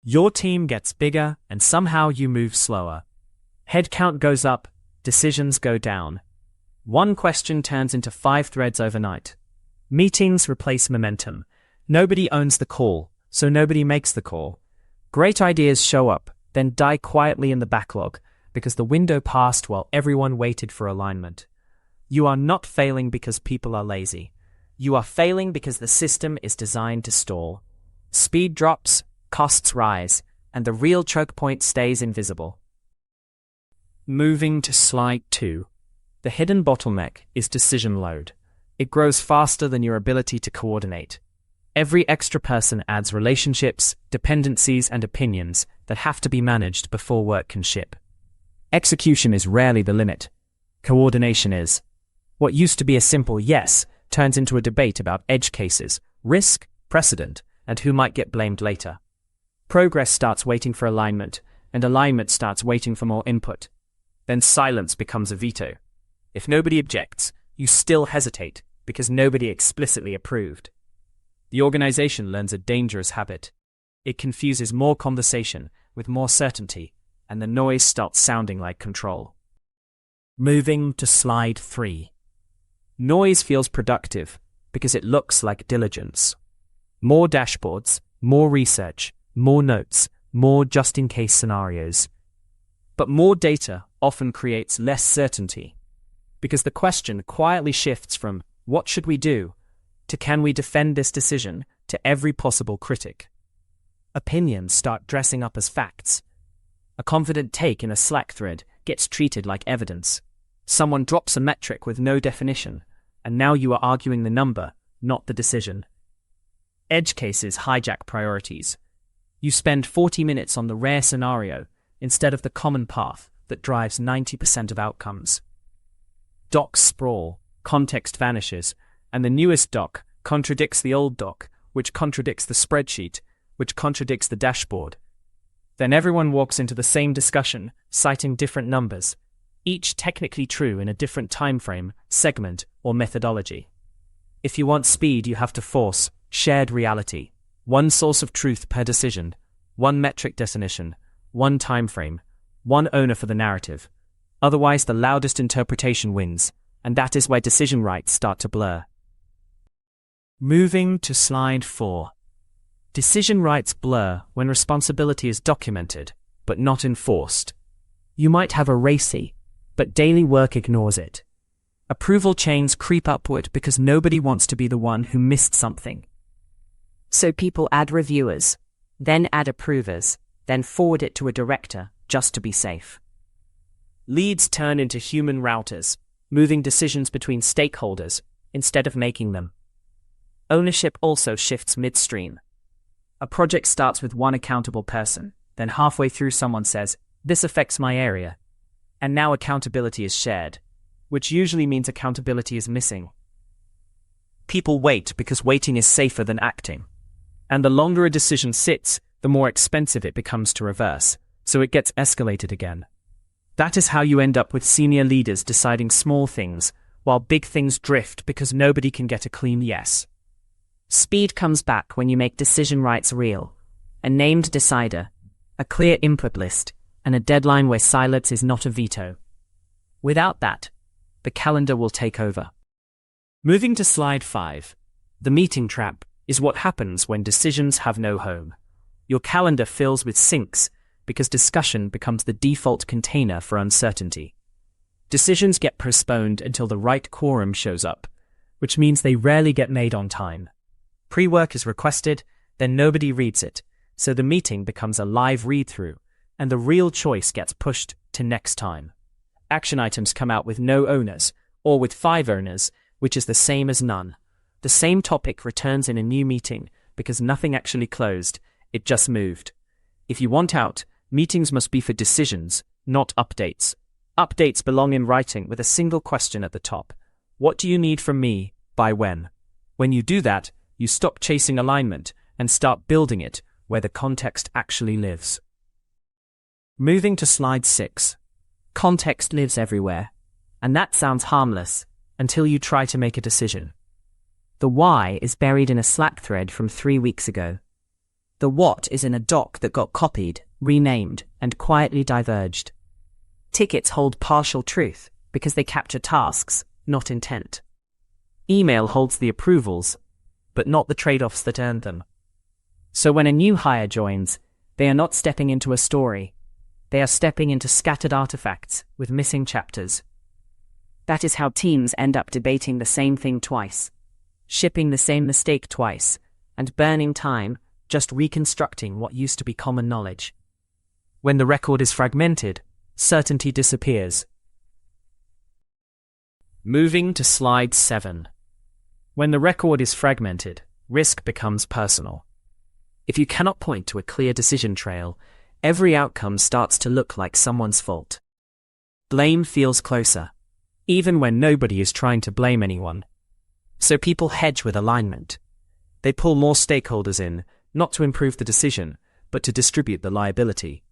Your team gets bigger and somehow you move slower. Headcount goes up, decisions go down. One question turns into 5 threads overnight. Meetings replace momentum. Nobody owns the call, so nobody makes the call. Great ideas show up, then die quietly in the backlog because the window passed while everyone waited for alignment. You are not failing because people are lazy. You are failing because the system is designed to stall. Speed drops, costs rise, and the real choke point stays invisible. Moving to slide 2. The hidden bottleneck is decision load. It grows faster than your ability to coordinate. Every extra person adds relationships, dependencies, and opinions that have to be managed before work can ship. Execution is rarely the limit. Coordination is. What used to be a simple yes turns into a debate about edge cases, risk, precedent, and who might get blamed later. Progress starts waiting for alignment, and alignment starts waiting for more input. Then silence becomes a veto. If nobody objects, you still hesitate because nobody explicitly approved. The organization learns a dangerous habit. It confuses more conversation with more certainty, and the noise starts sounding like control. Moving to slide 3. Noise feels productive because it looks like diligence. More dashboards, more research, more notes, more just-in-case scenarios. But more data often creates less certainty, because the question quietly shifts from "what should we do?" to "can we defend this decision?" to every possible critic. Opinions start dressing up as facts. A confident take in a Slack thread gets treated like evidence. Someone drops a metric with no definition, and now you are arguing the number, not the decision. Edge cases hijack priorities. You spend 40 minutes on the rare scenario instead of the common path that drives 90% of outcomes. Docs sprawl, context vanishes, and the newest doc contradicts the old doc, which contradicts the spreadsheet, which contradicts the dashboard. Then everyone walks into the same discussion, citing different numbers, each technically true in a different time frame, segment, or methodology. If you want speed, you have to force shared reality. One source of truth per decision, one metric definition, one time frame, one owner for the narrative. Otherwise, the loudest interpretation wins, and that is where decision rights start to blur. Moving to slide 4. Decision rights blur when responsibility is documented, but not enforced. You might have a RACI, but daily work ignores it. Approval chains creep upward because nobody wants to be the one who missed something. So people add reviewers, then add approvers, then forward it to a director just to be safe. Leads turn into human routers, moving decisions between stakeholders instead of making them. Ownership also shifts midstream. A project starts with one accountable person, then halfway through someone says, "This affects my area." And now accountability is shared, which usually means accountability is missing. People wait because waiting is safer than acting. And the longer a decision sits, the more expensive it becomes to reverse, so it gets escalated again. That is how you end up with senior leaders deciding small things, while big things drift because nobody can get a clean yes. Speed comes back when you make decision rights real, a named decider, a clear input list, and a deadline where silence is not a veto. Without that, the calendar will take over. Moving to slide 5. The meeting trap is what happens when decisions have no home. Your calendar fills with syncs because discussion becomes the default container for uncertainty. Decisions get postponed until the right quorum shows up, which means they rarely get made on time. Pre-work is requested, then nobody reads it, so the meeting becomes a live read-through, and the real choice gets pushed to next time. Action items come out with no owners, or with 5 owners, which is the same as none. The same topic returns in a new meeting because nothing actually closed, it just moved. If you want out, meetings must be for decisions, not updates. Updates belong in writing with a single question at the top. What do you need from me, by when? When you do that, you stop chasing alignment and start building it where the context actually lives. Moving to slide 6. Context lives everywhere. And that sounds harmless until you try to make a decision. The why is buried in a Slack thread from 3 weeks ago. The what is in a doc that got copied, renamed, and quietly diverged. Tickets hold partial truth because they capture tasks, not intent. Email holds the approvals, but not the trade-offs that earned them. So when a new hire joins, they are not stepping into a story. They are stepping into scattered artifacts with missing chapters. That is how teams end up debating the same thing twice, shipping the same mistake twice, and burning time just reconstructing what used to be common knowledge. When the record is fragmented, certainty disappears. Moving to slide 7. When the record is fragmented, risk becomes personal. If you cannot point to a clear decision trail, every outcome starts to look like someone's fault. Blame feels closer, even when nobody is trying to blame anyone. So people hedge with alignment. They pull more stakeholders in, not to improve the decision, but to distribute the liability.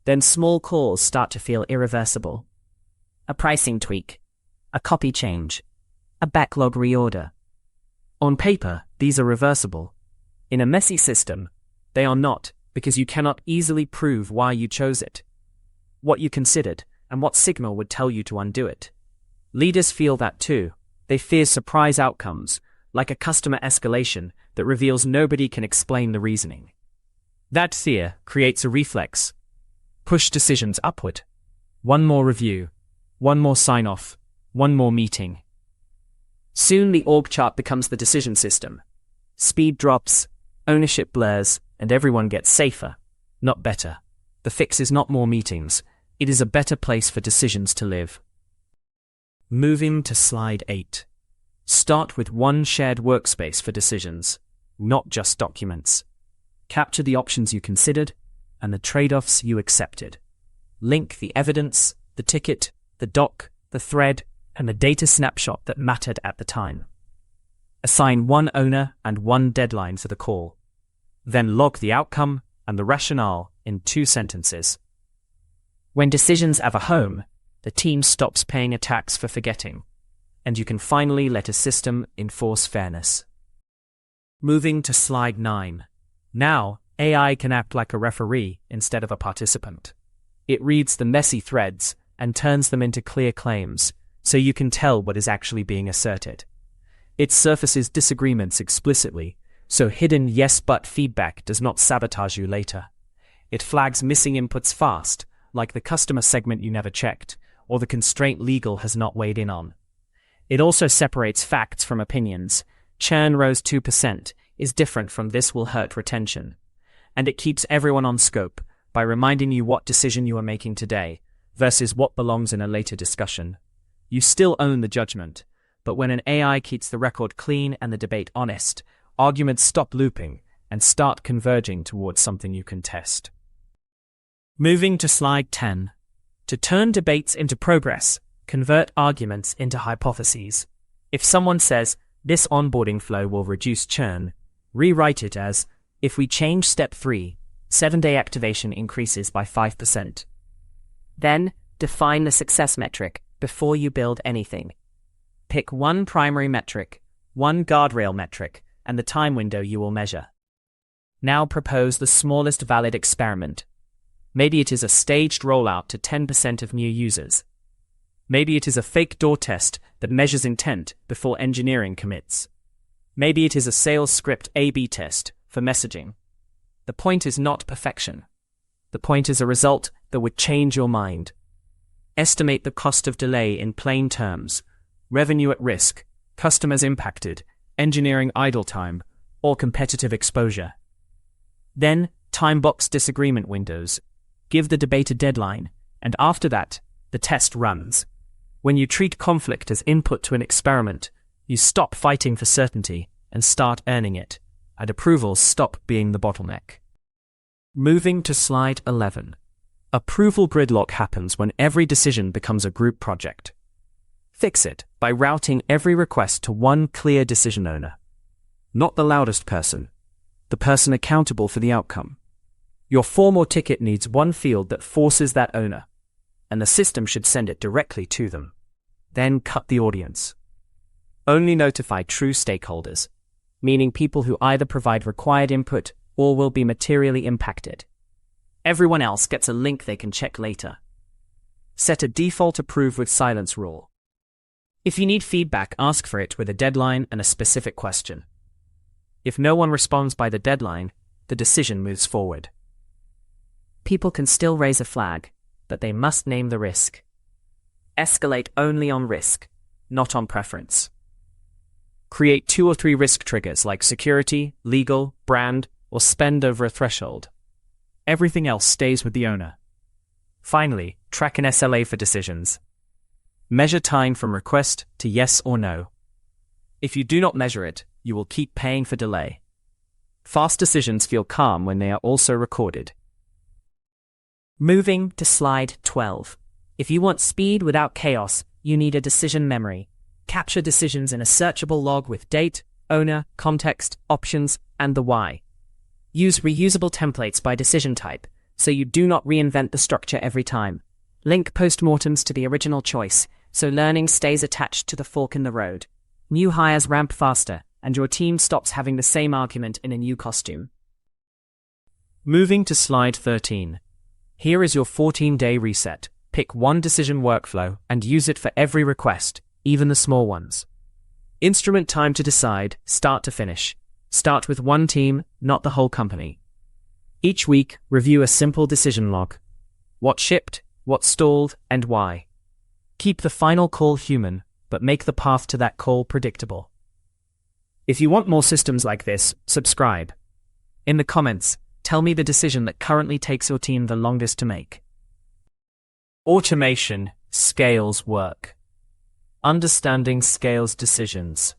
Then small calls start to feel irreversible. A pricing tweak, a copy change, a backlog reorder. On paper, these are reversible. In a messy system, they are not, because you cannot easily prove why you chose it, what you considered, and what signal would tell you to undo it. Leaders feel that too. They fear surprise outcomes, like a customer escalation that reveals nobody can explain the reasoning. That fear creates a reflex. Push decisions upward. One more review, one more sign-off, one more meeting. Soon the org chart becomes the decision system. Speed drops, ownership blurs, and everyone gets safer, not better. The fix is not more meetings. It is a better place for decisions to live. Moving to slide 8. Start with one shared workspace for decisions, not just documents. Capture the options you considered and the trade-offs you accepted. Link the evidence, the ticket, the doc, the thread, and the data snapshot that mattered at the time. Assign one owner and one deadline for the call. Then log the outcome and the rationale in 2 sentences. When decisions have a home, the team stops paying a tax for forgetting, and you can finally let a system enforce fairness. Moving to slide 9. Now, AI can act like a referee instead of a participant. It reads the messy threads and turns them into clear claims, so you can tell what is actually being asserted. It surfaces disagreements explicitly, so hidden yes-but feedback does not sabotage you later. It flags missing inputs fast, like the customer segment you never checked, or the constraint legal has not weighed in on. It also separates facts from opinions. Churn rose 2% is different from this will hurt retention. And it keeps everyone on scope by reminding you what decision you are making today versus what belongs in a later discussion. You still own the judgment, but when an AI keeps the record clean and the debate honest, arguments stop looping and start converging towards something you can test. Moving to slide 10. To turn debates into progress, convert arguments into hypotheses. If someone says, this onboarding flow will reduce churn, rewrite it as, if we change step 3, 7-day activation increases by 5%. Then, define the success metric before you build anything. Pick one primary metric, one guardrail metric, and the time window you will measure. Now propose the smallest valid experiment. Maybe it is a staged rollout to 10% of new users. Maybe it is a fake door test that measures intent before engineering commits. Maybe it is a sales script A/B test for messaging. The point is not perfection. The point is a result that would change your mind. Estimate the cost of delay in plain terms: revenue at risk, customers impacted, engineering idle time, or competitive exposure. Then, time-box disagreement windows. Give the debate a deadline, and after that, the test runs. When you treat conflict as input to an experiment, you stop fighting for certainty and start earning it, and approvals stop being the bottleneck. Moving to slide 11. Approval gridlock happens when every decision becomes a group project. Fix it by routing every request to one clear decision owner. Not the loudest person, the person accountable for the outcome. Your form or ticket needs one field that forces that owner, and the system should send it directly to them. Then cut the audience. Only notify true stakeholders, meaning people who either provide required input or will be materially impacted. Everyone else gets a link they can check later. Set a default approve with silence rule. If you need feedback, ask for it with a deadline and a specific question. If no one responds by the deadline, the decision moves forward. People can still raise a flag, but they must name the risk. Escalate only on risk, not on preference. Create 2 or 3 risk triggers like security, legal, brand, or spend over a threshold. Everything else stays with the owner. Finally, track an SLA for decisions. Measure time from request to yes or no. If you do not measure it, you will keep paying for delay. Fast decisions feel calm when they are also recorded. Moving to slide 12. If you want speed without chaos, you need a decision memory. Capture decisions in a searchable log with date, owner, context, options, and the why. Use reusable templates by decision type, so you do not reinvent the structure every time. Link postmortems to the original choice, so learning stays attached to the fork in the road. New hires ramp faster, and your team stops having the same argument in a new costume. Moving to slide 13. Here is your 14-day reset. Pick one decision workflow and use it for every request, even the small ones. Instrument time to decide, start to finish. Start with one team, not the whole company. Each week, review a simple decision log. What shipped, what stalled, and why. Keep the final call human, but make the path to that call predictable. If you want more systems like this, subscribe. In the comments, tell me the decision that currently takes your team the longest to make. Automation scales work. Understanding scales decisions.